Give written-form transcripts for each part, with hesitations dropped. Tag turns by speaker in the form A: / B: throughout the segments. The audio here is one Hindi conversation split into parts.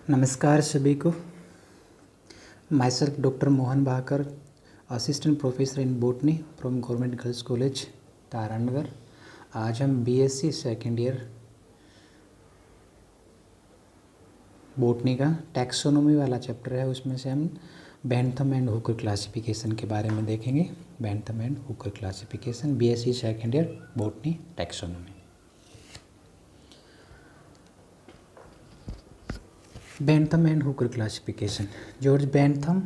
A: नमस्कार सभी को। Myself doctor Mohan Bhakar, assistant professor in botany from government girls college Taranagar. आज हम बीएससी सेकेंड ईयर बॉटनी का टैक्सोनॉमी वाला चैप्टर है, उसमें से हम बेंथम एंड हुकर क्लासिफिकेशन के बारे में देखेंगे। Bentham and Hooker classification, BSc second year botany taxonomy. Bentham and Hooker classification. George Bentham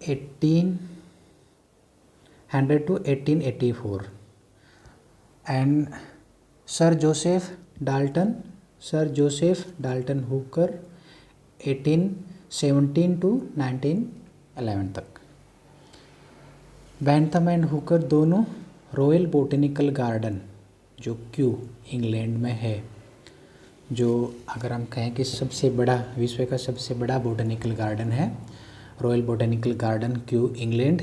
A: 1800 to 1884 and sir Joseph Dalton Hooker 1817 to 1911 तक। बेंथम एंड हुकर दोनों रॉयल बोटेनिकल गार्डन जो क्यू इंग्लैंड में है, जो अगर हम कहें कि सबसे बड़ा विश्व का सबसे बड़ा बोटेनिकल गार्डन है, royal botanical garden Q England,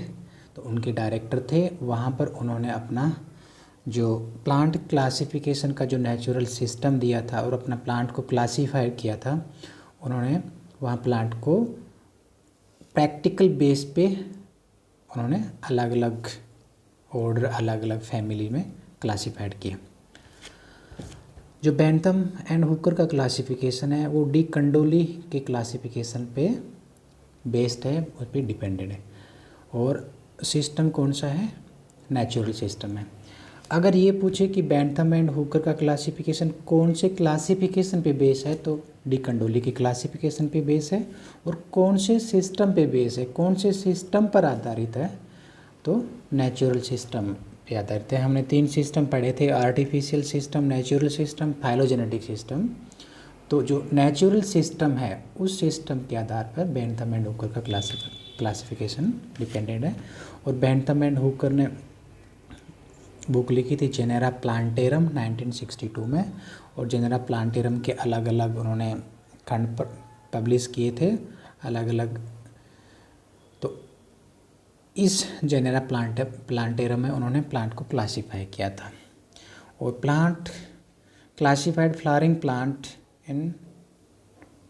A: तो उनके डायरेक्टर थे। वहाँ पर उन्होंने अपना जो प्लांट क्लासिफिकेशन का जो नेचुरल सिस्टम दिया था और अपना प्लांट को क्लासीफाई किया था, उन्होंने वहाँ प्लांट को प्रैक्टिकल बेस पे उन्होंने अलग अलग ऑर्डर, अलग अलग फैमिली में क्लासीफाइड किया। जो बेंथम एंड हुकर का क्लासिफिकेशन है वो डी कंडोली के क्लासिफिकेशन पे बेस्ड है, उस पर डिपेंडेड है। और सिस्टम कौन सा है? नेचुरल सिस्टम है। अगर ये पूछे कि बेंथम एंड हुकर का क्लासिफिकेशन कौन से क्लासिफिकेशन पे बेस है, तो डी कंडोली के क्लासिफिकेशन पे बेस है। और कौन से सिस्टम पे बेस है, कौन से सिस्टम पर आधारित है, तो नेचुरल सिस्टम पे आधारित है। हमने 3 सिस्टम पढ़े थे, artificial system, natural system, phylogenetic system. तो जो नेचुरल सिस्टम है उस सिस्टम के आधार पर बेंथम एंड हुकर का क्लासिफिकेशन डिपेंडेंट है। और बेंथम एंड हुकर ने बुक लिखी थी जेनेरा प्लांटेरम 1962 में, और जेनेरा प्लांटेरम के अलग अलग उन्होंने खंड पब्लिश किए थे अलग अलग। तो इस जेनेरा प्लांटेरम में उन्होंने प्लांट को क्लासीफाई किया था। और plant classified flowering plant in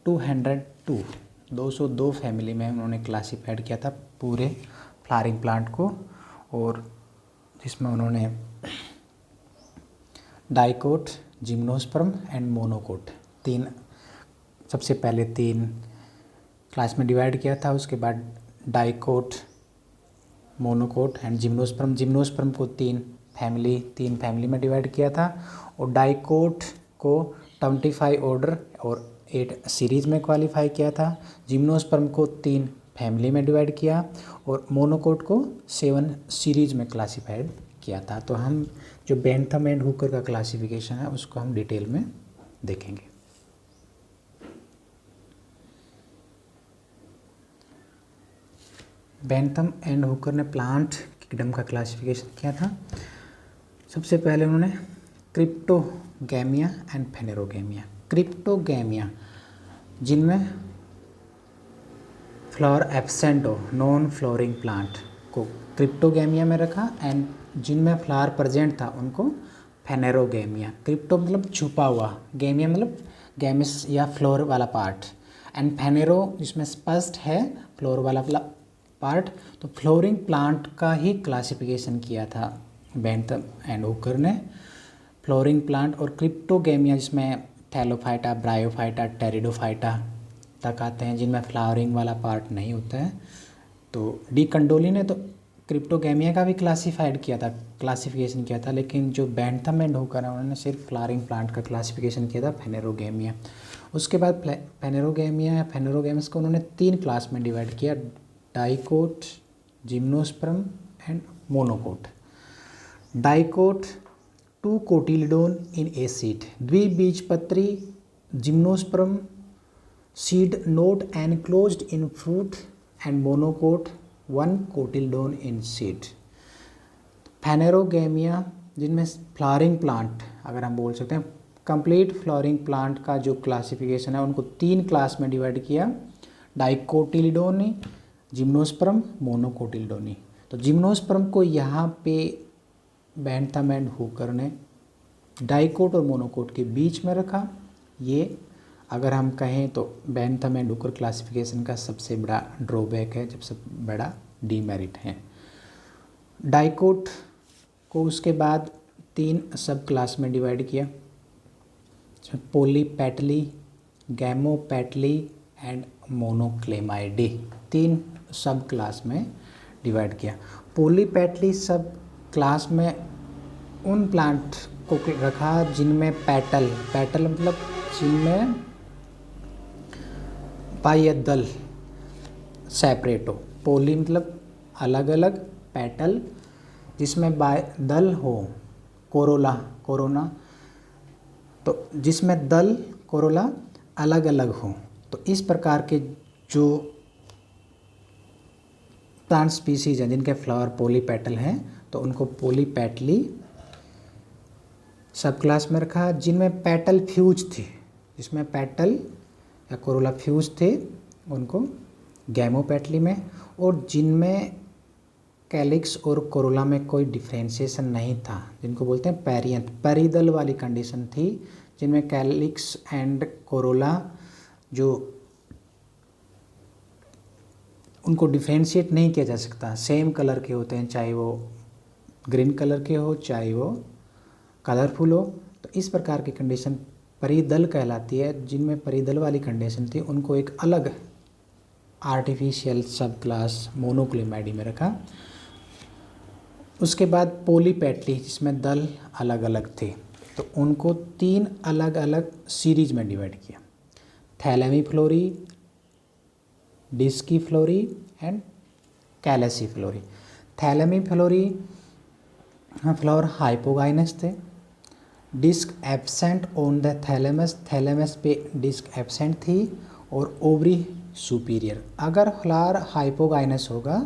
A: 202 family में उन्होंने क्लासीफाइड किया था पूरे फ्लावरिंग प्लांट को। और जिसमें उन्होंने डाइकोट, जिम्नोस्पर्म एंड मोनोकोट, 3 सबसे पहले 3 क्लास में डिवाइड किया था। उसके बाद डाइकोट, मोनोकोट एंड जिम्नोस्पर्म को 3 फैमिली में डिवाइड किया था। और डाइकोट को 25 ऑर्डर और 8 सीरीज में क्वालिफाई किया था। जिम्नोस्पर्म को 3 फैमिली में डिवाइड किया और मोनोकोट को 7 सीरीज में क्लासिफाइड किया था। तो हम जो बेंथम एंड हुकर का क्लासिफिकेशन है उसको हम डिटेल में देखेंगे। बेंथम एंड हुकर ने प्लांट किंगडम का क्लासिफिकेशन किया था। सबसे पहले उन्होंने क्रिप्टोगैमिया एंड फेनेरोगैमिया, क्रिप्टोगैमिया जिनमें फ्लावर एब्सेंट हो, नॉन फ्लोरिंग प्लांट को क्रिप्टोगैमिया में रखा, एंड जिनमें फ्लावर प्रेजेंट था उनको फेनेरोगैमिया। क्रिप्टो मतलब छुपा हुआ, गैमिया मतलब गैमिस या फ्लोर वाला पार्ट, एंड फेनेरो जिसमें स्पष्ट है फ्लोर वाला पार्ट। तो फ्लोरिंग प्लांट का ही क्लासिफिकेशन किया था बेंथम एंड हुकर ने, फ्लोरिंग प्लांट। और क्रिप्टोगैमिया जिसमें थैलोफाइटा, ब्रायोफाइटा, टेरिडोफाइटा तक आते हैं, जिनमें फ्लावरिंग वाला पार्ट नहीं होता है। तो डी कंडोली ने तो क्रिप्टोगैमिया का भी क्लासिफिकेशन किया था, लेकिन जो बेंथम एंड हुकर है उन्होंने सिर्फ फ्लावरिंग प्लांट का क्लासिफिकेशन किया था, फेनेरोगैमिया। उसके बाद फेनेरोगैमियस को उन्होंने 3 क्लास में डिवाइड किया, dicot, gymnosperm and monocot. Dicot 2 cotyledon in a seed, द्विबीजपत्री। Gymnosperm seed not enclosed in fruit, and monocote 1 cotyledon in seed। फेनेरोगैमिया जिनमें फ्लावरिंग प्लांट अगर हम बोल सकते हैं, कंप्लीट फ्लावरिंग प्लांट का जो क्लासिफिकेशन है उनको 3 क्लास में डिवाइड किया, डाइकोटिलिडोनी, जिम्नोस्पर्म, मोनोकोटिलिडोनी। तो जिम्नोस्पर्म को यहाँ पे बेंथम एंड हुकर ने डाइकोट और मोनोकोट के बीच में रखा। ये अगर हम कहें तो बैंथम एंड हुकर क्लासिफिकेशन का सबसे बड़ा ड्रॉबैक है, जब सबसे बड़ा डीमेरिट है। डाइकोट को उसके बाद 3 सब क्लास में डिवाइड किया, पोलीपेटली, गैमोपेटली एंड मोनोक्लेमाइडी, 3 सब क्लास में डिवाइड किया। पोलीपेटली सब क्लास में उन प्लांट को रखा जिनमें पेटल मतलब जिनमें बाह्य दल सेपरेट हो। पोली मतलब अलग अलग, पेटल जिसमें बाह्य दल हो, कोरोना तो जिसमें दल कोरोला अलग अलग हो। तो इस प्रकार के जो प्लांट स्पीसीज हैं जिनके फ्लावर पॉलीपेटल हैं तो उनको पॉलीपेटली सब क्लास में रखा। जिनमें पेटल फ्यूज थे, जिसमें पेटल या कोरोला फ्यूज थे उनको गैमोपेटली में, और जिनमें कैलिक्स और कोरोला में कोई डिफ्रेंशिएशन नहीं था, जिनको बोलते हैं पेरियंथ, परिदल वाली कंडीशन थी, जिनमें कैलिक्स एंड कोरोला जो उनको डिफ्रेंशिएट नहीं किया जा सकता, सेम कलर के होते हैं, चाहे वो ग्रीन कलर के हो चाहे वो कलरफुल हो। तो इस प्रकार की कंडीशन परिदल कहलाती है। जिनमें परिदल वाली कंडीशन थी उनको एक अलग आर्टिफिशियल सब क्लास मोनोक्लेमाइडी में रखा। उसके बाद पॉलीपेटली जिसमें दल अलग अलग थे तो उनको 3 अलग अलग सीरीज में डिवाइड किया, thalamiflorae, disciflorae and calyciflorae. Thalamiflorae flower hypogynous थे, disc absent on the thalamus, thalamus पे डिस्क एब्सेंट थी और ओवरी सुपीरियर। अगर फ्लावर हाइपोगाइनस होगा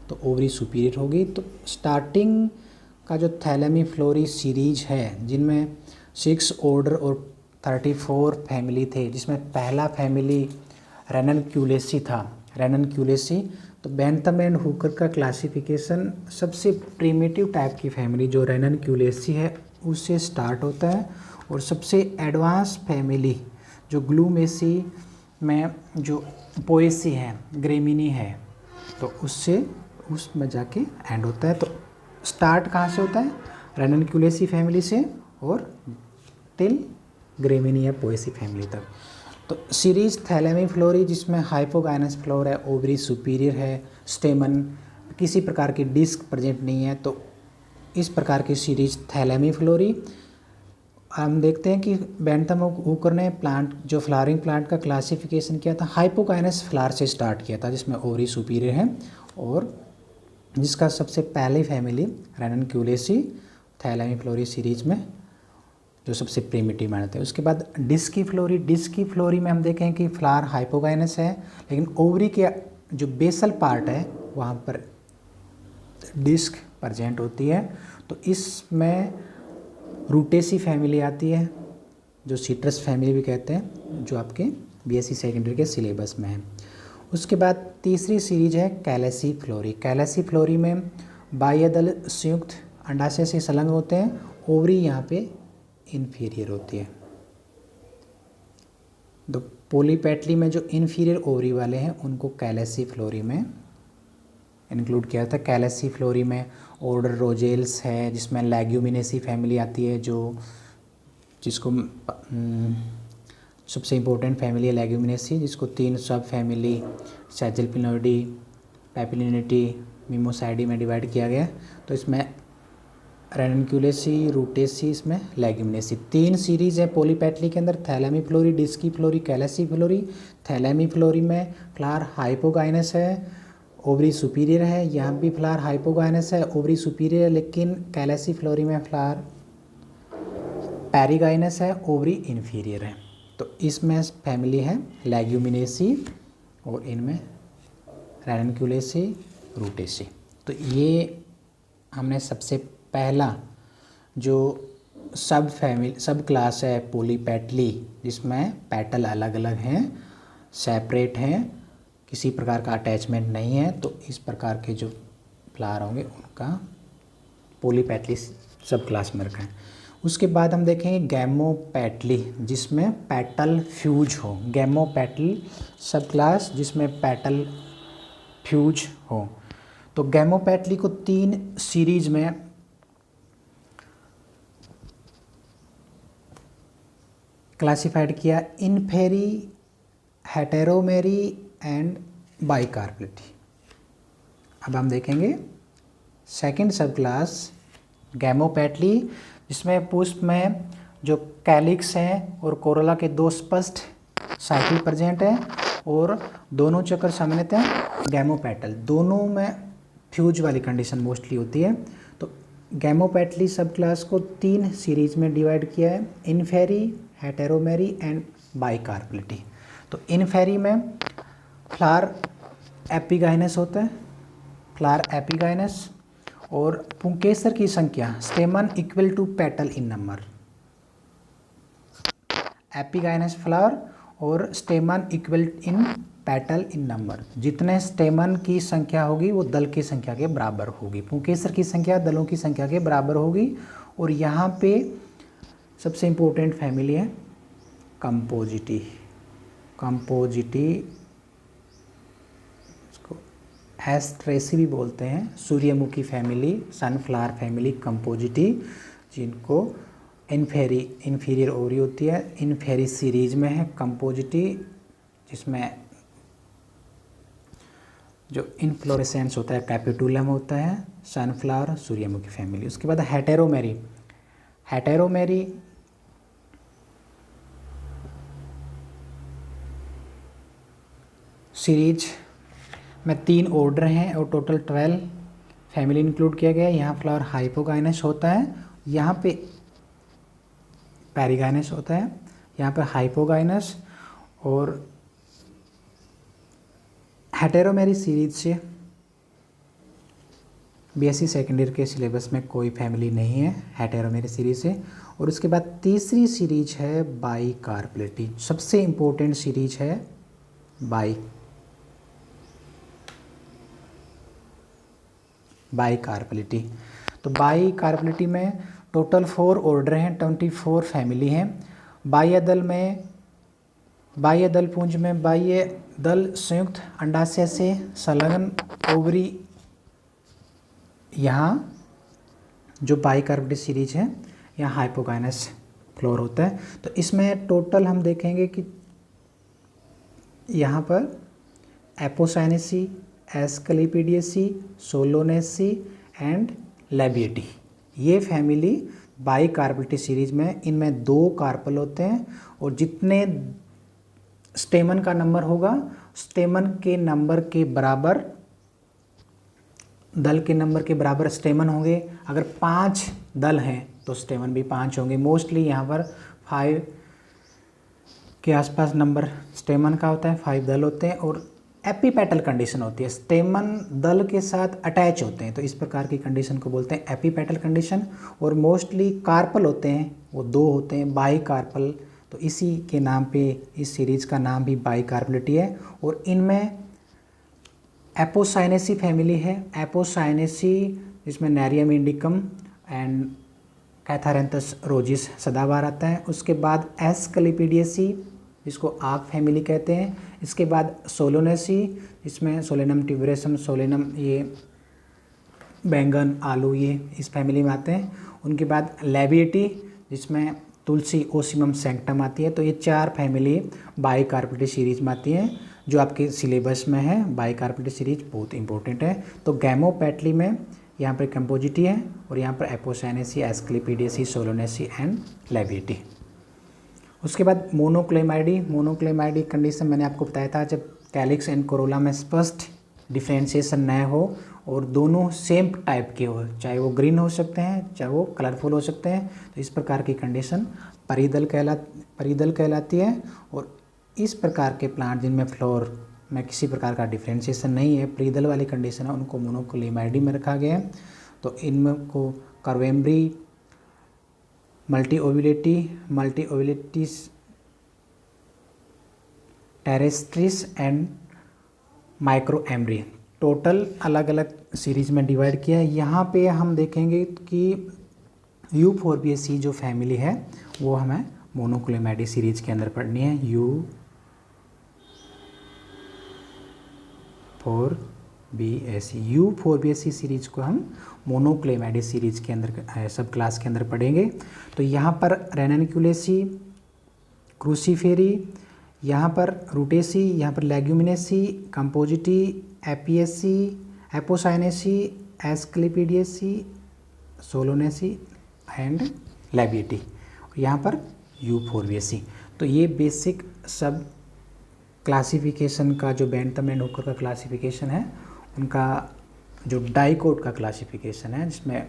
A: तो ओवरी सुपीरियर होगी। तो स्टार्टिंग का जो थैलेमीफ्लोरी सीरीज है जिनमें 6 ऑर्डर और 34 फैमिली थे, जिसमें पहला फैमिली रेननक्यूलेसी था, रेननक्यूलेसी। तो बैंथम एंड हुकर का क्लासिफिकेशन सबसे प्रिमिटिव टाइप की फैमिली जो रेननक्यूलेसी है उससे स्टार्ट होता है, और सबसे एडवांस फैमिली जो ग्लूमेसी में जो पोएसी है, ग्रेमिनी है, तो उसमें जाके एंड होता है। तो स्टार्ट कहाँ से होता है? रेननक्यूलेसी फैमिली से और टिल ग्रेमिनी या पोएसी फैमिली तक। तो सीरीज थैलेमीफ्लोरी जिसमें हाइपोगाइनस फ्लोर है, ओवरी सुपीरियर है, स्टेमन किसी प्रकार की डिस्क प्रेजेंट नहीं है, तो इस प्रकार की सीरीज थैलेमीफ्लोरी। हम देखते हैं कि बैंथम हुकर ने प्लांट जो फ्लावरिंग प्लांट का क्लासिफिकेशन किया था हाइपोगाइनस फ्लावर से स्टार्ट किया था, जिसमें ओवरी सुपीरियर है और जिसका सबसे पहली फैमिली रेननक्यूलेसी थैलेमीफ्लोरी सीरीज में जो सबसे प्रिमिटिव मानते हैं। उसके बाद डिस्कीफ्लोरी, डिस्कीफ्लोरी में हम देखें कि फ्लावर हाइपोगाइनस है लेकिन ओवरी के जो बेसल पार्ट है वहाँ पर डिस्क प्रेजेंट होती है। तो इसमें रूटेसी फैमिली आती है जो सिट्रस फैमिली भी कहते हैं, जो आपके बीएससी सेकेंडरी के सिलेबस में है। उसके बाद तीसरी सीरीज है कैलेसीफ्लोरी। कैलेसीफ्लोरी में बाह्य दल संयुक्त अंडाशय से संलग्न होते हैं, ओवरी यहाँ पे इन्फीरियर होती है। तो पॉलीपेटली में जो इन्फीरियर ओवरी वाले हैं उनको कैलेसीफ्लोरी में इंक्लूड किया था। कैलेसीफ्लोरी में ऑर्डर रोजेल्स है जिसमें लेग्यूमिनेसी फैमिली आती है, जिसको सबसे इम्पोर्टेंट फैमिली है लेग्यूमिनेसी, जिसको 3 सब फैमिली सैजिलपिनोइडी, पैपिलिनिटी, मिमोसाइडी में डिवाइड किया गया। तो इसमें रेननक्यूलेसी, रूटेसी, इसमें लेग्यूमिनेसी 3 सीरीज़ है पॉलीपेटली के अंदर, थैलेमीफ्लोरी, डिस्कीफ्लोरी, कैलेसीफ्लोरी। थैलेमीफ्लोरी में फ्लावर हाइपोगाइनस है, ओवरी सुपीरियर है, यहाँ भी फ्लावर हाइपोगाइनस है, ओवरी सुपीरियर है, लेकिन कैलेसीफ्लोरी में फ्लावर पैरीगाइनस है, ओवरी इन्फीरियर है। तो इसमें फैमिली है लेग्यूमिनेसी और इनमें रेननक्यूलेसी, रूटेसी। तो ये हमने सबसे पहला जो सब क्लास है पॉलीपेटली, जिसमें पेटल अलग अलग हैं, सेपरेट हैं, किसी प्रकार का अटैचमेंट नहीं है, तो इस प्रकार के जो फ्लावर होंगे उनका पॉलीपेटली सब क्लास में रखा है। उसके बाद हम देखेंगे गैमोपेटली जिसमें पेटल फ्यूज हो। गैमोपेटली सब क्लास जिसमें पेटल फ्यूज हो। तो गैमोपेटली को 3 सीरीज में क्लासिफाइड किया, इनफेरी, हेटेरोमेरी एंड बाइकार्पलिटी। अब हम देखेंगे सेकंड सब क्लास गैमोपेटली जिसमें पुष्प में जो कैलिक्स हैं और कोरोला के 2 स्पष्ट साइकिल प्रेजेंट हैं और दोनों चक्र सामान्यतः गैमोपेटल, दोनों में फ्यूज वाली कंडीशन मोस्टली होती है। तो गैमोपेटली सब क्लास को 3 सीरीज में डिवाइड किया है, इनफेरी, हेटेरोमेरी एंड बाइकार्पलिटी। तो इनफेरी में फ्लावर एपिगाइनस होता है, फ्लावर एपिगाइनस, और पुंकेसर की संख्या stamen equal to petal in number. Epigynous flower और stamen equal in petal in number, जितने स्टेमन की संख्या होगी वो दल की संख्या के बराबर होगी। पुंकेसर की संख्या दलों की संख्या के बराबर होगी। और यहाँ पे सबसे इम्पोर्टेंट फैमिली है कंपोजिटी। कंपोजिटी एस्ट्रेसी भी बोलते हैं, सूर्यमुखी फैमिली, सनफ्लावर फैमिली, कंपोजिटी, जिनको इन्फीरियर ओवरी होती है, इनफेरी सीरीज में है कंपोजिटी, जिसमें जो इनफ्लोरेसेंस होता है कैपिटुलम होता है, सनफ्लावर, सूर्यमुखी फैमिली। उसके बाद हेटेरोमेरी। हेटेरोमेरी सीरीज में 3 ऑर्डर हैं और टोटल 12 फैमिली इंक्लूड किया गया है। यहाँ फ्लावर हाइपोगाइनस होता है, यहाँ पे पेरिगाइनस होता है, यहाँ पे हाइपोगाइनस। और हेटेरोमेरी सीरीज से बीएससी सेकेंड ईयर के सिलेबस में कोई फैमिली नहीं है हेटेरोमेरी सीरीज से। और उसके बाद तीसरी सीरीज है बाइकार्पलिटी, सबसे इम्पोर्टेंट सीरीज है बाइकार्पलिटी। तो बाइकार्पलिटी में टोटल 4 ऑर्डर हैं, 24 फैमिली हैं। बाह्य दल में, बाह्य दल पुंज में बाह्य दल संयुक्त अंडाशय से संलग्न ओवरी, यहाँ जो बाइकार्पलिटी सीरीज है यहाँ हाइपोगाइनस फ्लोर होता है। तो इसमें टोटल हम देखेंगे कि यहाँ पर एपोसाइनेसी, एस्क्लेपिडियसी, सोलोनेसी एंड लेबिएटी, ये फैमिली बाइकार्पलिटी सीरीज में, इनमें 2 कार्पल होते हैं और जितने स्टेमन का नंबर होगा स्टेमन के नंबर के बराबर दल के नंबर के बराबर स्टेमन होंगे। अगर 5 दल हैं तो स्टेमन भी 5 होंगे। मोस्टली यहाँ पर 5 के आसपास नंबर स्टेमन का होता है, 5 दल होते हैं। और एपीपेटल कंडीशन होती है, स्टेमन दल के साथ अटैच होते हैं, तो इस प्रकार की कंडीशन को बोलते हैं एपीपेटल कंडीशन। और मोस्टली कार्पल होते हैं, वो 2 होते हैं, बाइकार्पल। तो इसी के नाम पे इस सीरीज का नाम भी बाइकार्पलिटी है। और इनमें एपोसाइनेसी फैमिली है, एपोसाइनेसी जिसमें नेरियम इंडिकम एंड कैथारेंथस रोजिस सदाबहार आता है। उसके बाद एस्क्लेपिडियसी जिसको आग फैमिली कहते हैं। इसके बाद सोलोनेसी जिसमें सोलेनम ट्यूबरेसम, सोलेनम, ये बैंगन, आलू, ये इस फैमिली में आते हैं। उनके बाद लेबिएटी जिसमें तुलसी, ओसिमम सैंक्टम आती है। तो ये 4 फैमिली बाइकार्पलिटी सीरीज में आती हैं जो आपके सिलेबस में है। बाइकार्पलिटी सीरीज बहुत इंपॉर्टेंट है। तो गैमोपेटली में यहाँ पर कंपोजिटी है और यहाँ पर एपोसाइनेसी, एस्क्लेपिडियसी, सोलोनेसी एंड लेबिएटी। उसके बाद मोनोक्लेमाइडी। मोनोक्लेमाइडी कंडीशन मैंने आपको बताया था जब कैलिक्स एंड कोरोला में स्पष्ट डिफ्रेंशिएशन न हो और दोनों सेम टाइप के हो, चाहे वो ग्रीन हो सकते हैं चाहे वो कलरफुल हो सकते हैं। तो इस प्रकार की कंडीशन परिदल कहलाती है। और इस प्रकार के प्लांट जिनमें फ्लोर में किसी प्रकार का डिफ्रेंशिएशन नहीं है, परिदल वाली कंडीशन है, उनको मोनोक्लेमाइडी में रखा गया है। तो इनमें को कर्वेम्बरी, मल्टी ओविलेटिस, टेरेस्ट्रिस एंड माइक्रोएम्ब्री, टोटल अलग अलग सीरीज में डिवाइड किया है। यहाँ पे हम देखेंगे कि U4BSC जो फैमिली है वो हमें मोनोक्लेमाइडी सीरीज के अंदर पढ़नी है। U4BSC सीरीज को हम मोनोक्लेमाइडी सीरीज के अंदर सब क्लास के अंदर पढ़ेंगे। तो यहाँ पर रेननक्यूलेसी, क्रूसीफेरी, यहाँ पर रूटेसी, यहाँ पर लेग्यूमिनेसी, कंपोजिटी, एपीएससी, Apocynaceae, Asclepiadaceae, Solanaceae and Labiatae, यहाँ पर U4BSC। तो ये बेसिक सब क्लासिफिकेशन का जो बेंथम एंड हुकर का क्लासिफिकेशन है उनका जो डाइकोट का क्लासिफिकेशन है, जिसमें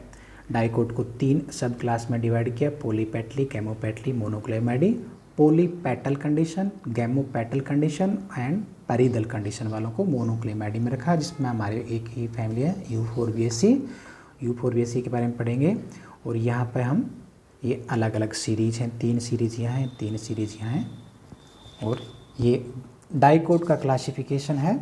A: डाइकोट को 3 सब क्लास में डिवाइड किया, पॉलीपेटली, गैमोपेटली, मोनोक्लेमाइडी। पॉलीपेटल कंडीशन, गैमोपेटल कंडीशन एंड पैरिदल कंडीशन वालों को मोनोक्लेमाइडी में रखा, जिसमें हमारे एक ही फैमिली है U4BSC के बारे में पढ़ेंगे। और यहाँ पे हम ये अलग अलग सीरीज हैं, 3 सीरीज यहाँ हैं, 3 सीरीज यहाँ हैं। और ये डाइकोट का क्लासिफिकेशन है।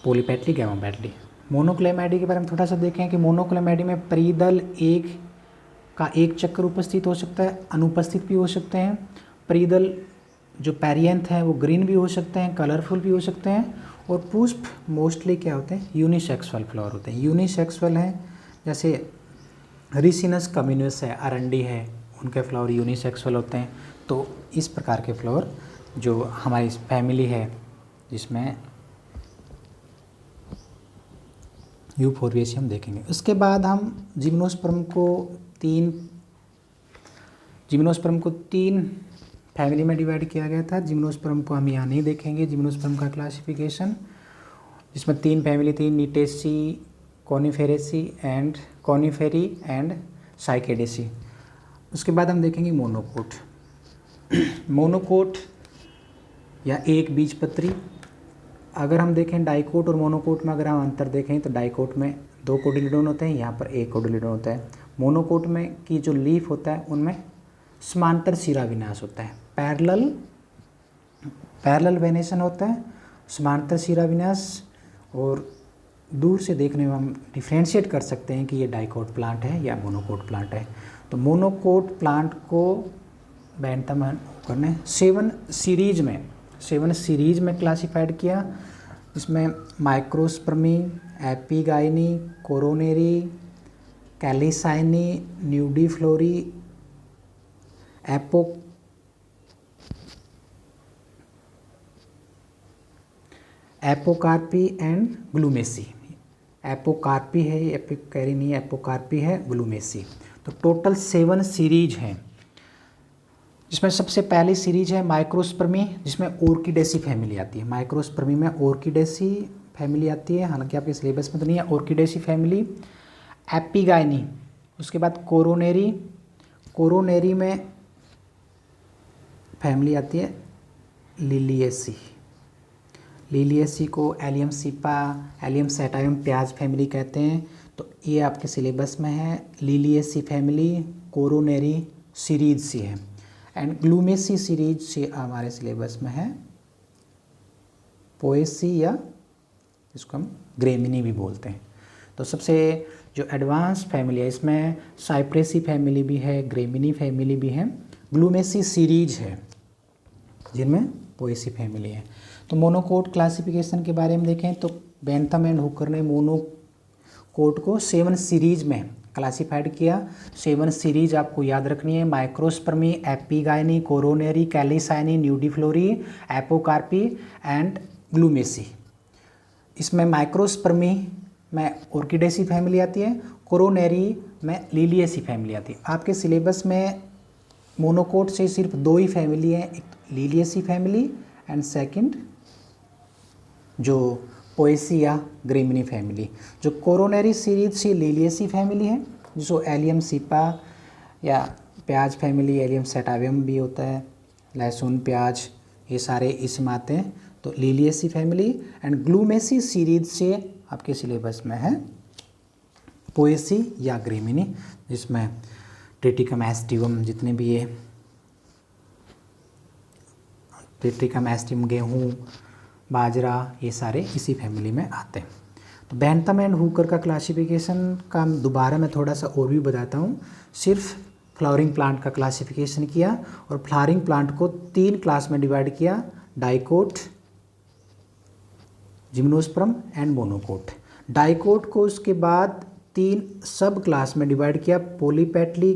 A: पॉलीपेटली, गैमोपेटली। मोनोक्लेमाइडी के बारे में थोड़ा सा देखें कि मोनोक्लेमाइडी में परिदल एक चक्कर उपस्थित हो सकता है, अनुपस्थित भी हो सकते हैं। परिदल जो पेरियंथ हैं वो ग्रीन भी हो सकते हैं, कलरफुल भी हो सकते हैं। और पुष्प मोस्टली क्या होते हैं, यूनिसेक्सुअल फ्लावर होते हैं। यूनिसेक्सुअल हैं, जैसे रिसिनस कम्युनस है, अरंडी है, उनके फ्लावर यूनिसेक्सुअल होते हैं। तो इस प्रकार के फ्लावर जो हमारी फैमिली है जिसमें U4BSC हम देखेंगे। उसके बाद हम जिम्नोस्पर्म को तीन फैमिली में डिवाइड किया गया था। जिम्नोस्पर्म को हम यहाँ नहीं देखेंगे, जिम्नोस्पर्म का क्लासिफिकेशन, जिसमें 3 फैमिली थी, नीटेसी, कॉनिफेरी एंड साइकेडेसी। उसके बाद हम देखेंगे मोनोकोट। मोनोकोट या एक बीजपत्री। अगर हम देखें डाइकोट और मोनोकोट में अगर हम अंतर देखें तो डाइकोट में 2 कोटिलेडोन होते हैं, यहाँ पर 1 कोटिलेडोन होता है। मोनोकोट में की जो लीफ होता है उनमें समांतर शिरा विन्यास होता है, पैरेलल वेनेशन होता है, समांतर शिरा विन्यास। और दूर से देखने में हम डिफ्रेंशिएट कर सकते हैं कि ये डाइकोट प्लांट है या मोनोकोट प्लांट है। तो मोनोकोट प्लांट को बेंथम एंड हुकर ने 7 सीरीज में क्लासिफाइड किया, जिसमें माइक्रोस्पर्मी, एपिगाइनी, कोरोनेरी, कैलिसाइनी, न्यूडीफ्लोरी, एपोकार्पी एंड ग्लूमेसी। एपोकार्पी है, ये एपिकैरी नहीं है, एपोकार्पी है, ग्लूमेसी। तो टोटल 7 सीरीज हैं, जिसमें सबसे पहली सीरीज है माइक्रोस्पर्मी, जिसमें ऑर्किडेसी फैमिली आती है। माइक्रोस्पर्मी में ऑर्किडेसी फैमिली आती है, हालांकि आपके सिलेबस में तो नहीं है ऑर्किडेसी फैमिली। एपिगाइनी, उसके बाद कोरोनेरी में फैमिली आती है लिलिएसी को एलियम सीपा, एलियम सेटाइम प्याज फैमिली कहते हैं। तो ये आपके सिलेबस में है। लिलिएसी फैमिली कोरोनेरी सीरीज से है, एंड ग्लूमेसी सीरीज से हमारे सिलेबस में है पोएसी, या इसको हम ग्रेमिनी भी बोलते हैं। तो सबसे जो एडवांस फैमिली है इसमें साइप्रेसी फैमिली भी है, ग्रेमिनी फैमिली भी है, ग्लूमेसी सीरीज है, जिनमें पोएसी फैमिली है। तो मोनोकोट क्लासिफिकेशन के बारे में देखें तो बेंथम एंड हुकर ने मोनोकोट को 7 सीरीज में क्लासिफाइड किया। 7 सीरीज आपको याद रखनी है, माइक्रोस्पर्मी, एपिगाइनी, कोरोनेरी, कैलिसाइनी, न्यूडीफ्लोरी, एपोकार्पी एंड ग्लूमेसी। इसमें माइक्रोस्पर्मी में ऑर्किडेसी फैमिली आती है, कोरोनेरी में लिलिएसी फैमिली आती है। आपके सिलेबस में मोनोकोट से सिर्फ 2 ही फैमिली हैं, एक लिलिएसी फैमिली एंड सेकंड जो पोएसी या ग्रेमिनी फैमिली। जो कोरोनेरी सीरीज से लिलिएसी फैमिली है, जो एलियम सीपा या प्याज फैमिली, एलियम सेटावियम भी होता है, लहसुन प्याज ये सारे इसमें आते हैं। तो लिलिएसी फैमिली एंड ग्लूमेसी सीरीज से आपके सिलेबस में है पोएसी या ग्रेमिनी, जिसमें ट्रिटिकम एस्टिवम जितने भी ये ट्रिटिकम एस्टिवम, गेहूँ, बाजरा, ये सारे इसी फैमिली में आते हैं। तो बैंथम एंड हुकर का क्लासिफिकेशन का दोबारा मैं थोड़ा सा और भी बताता हूँ। सिर्फ फ्लावरिंग प्लांट का क्लासिफिकेशन किया और फ्लावरिंग प्लांट को 3 क्लास में डिवाइड किया, dicot, gymnosperm and monocot. Dicot को उसके बाद 3 सब क्लास में डिवाइड किया, पॉलीपेटली,